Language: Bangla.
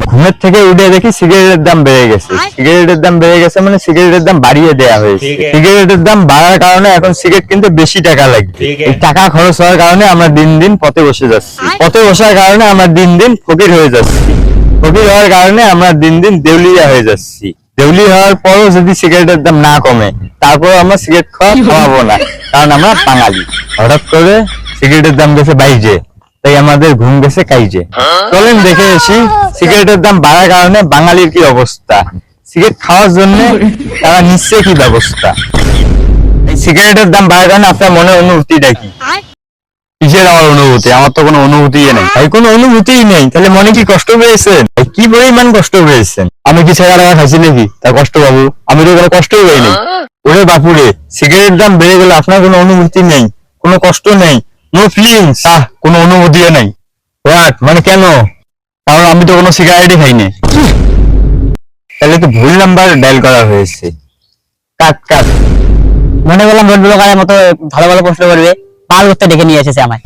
ঘুমের থেকে উঠে দেখি সিগারেটের দাম বেড়ে গেছে। সিগারেটের দাম বেড়ে গেছে মানে সিগারেটের দাম বাড়িয়ে দেওয়া হয়েছে। সিগারেটের দাম বাড়ার কারণে এখন সিগারেট কিনতে বেশি টাকা লাগবে। এই টাকা খরচ হওয়ার কারণে আমরা দিন দিন পথে বসে যাচ্ছি। পথে বসার কারণে আমরা দিন দিন ফকির হয়ে যাচ্ছি। ফকির হওয়ার কারণে আমরা দিন দিন দেউলিয়া হয়ে যাচ্ছি। দেউলি হওয়ার পরও যদি সিগারেটের দাম না কমে, তারপর আমরা সিগারেট খাওয়া থামাবো না, কারণ আমরা বাঙালি। হঠাৎ করে সিগারেটের দাম গেছে 22, তাই আমাদের ঘুম গেছে কাইজে। চলেন দেখে আসি সিগারেটের দাম বাড়ার কারণে বাঙালির কি অবস্থা, সিগারেট খাওয়ার জন্য তারা নিচ্ছে কি ব্যবস্থা। এই সিগারেটের দাম বাড়ার কারণে আপনার মনে অনুভূতিটা কি? কিসের আমার অনুভূতি? আমার তো কোনো অনুভূতি নেই ভাই, কোনো অনুভূতিই নেই। তাহলে মনে কি কষ্ট পেয়েছেন? কি পরিমাণ কষ্ট পেয়েছেন? আমি কি ছেড়া খাইছি নাকি তা কষ্ট পাবো? আমি তো কোনো কষ্টই পাইনি। ওরে বাপুরে, সিগারেটের দাম বেড়ে গেলে আপনার কোনো অনুভূতি নেই, কোনো কষ্ট নেই, নো ফিলিংস, কোনো অনুভূতিও নেই। হোয়াট মানে কেন? কারণ আমি তো কোনো সিগারেটই খাইনি। তাহলে তো ভুল নাম্বার ডায়াল করা হয়েছে। কাট কাট। মনে করলাম রোড ব্লগারের মতো ভালো ভালো প্রশ্ন করবে, পাল করতে ডেকে নিয়ে এসেছে আমায়।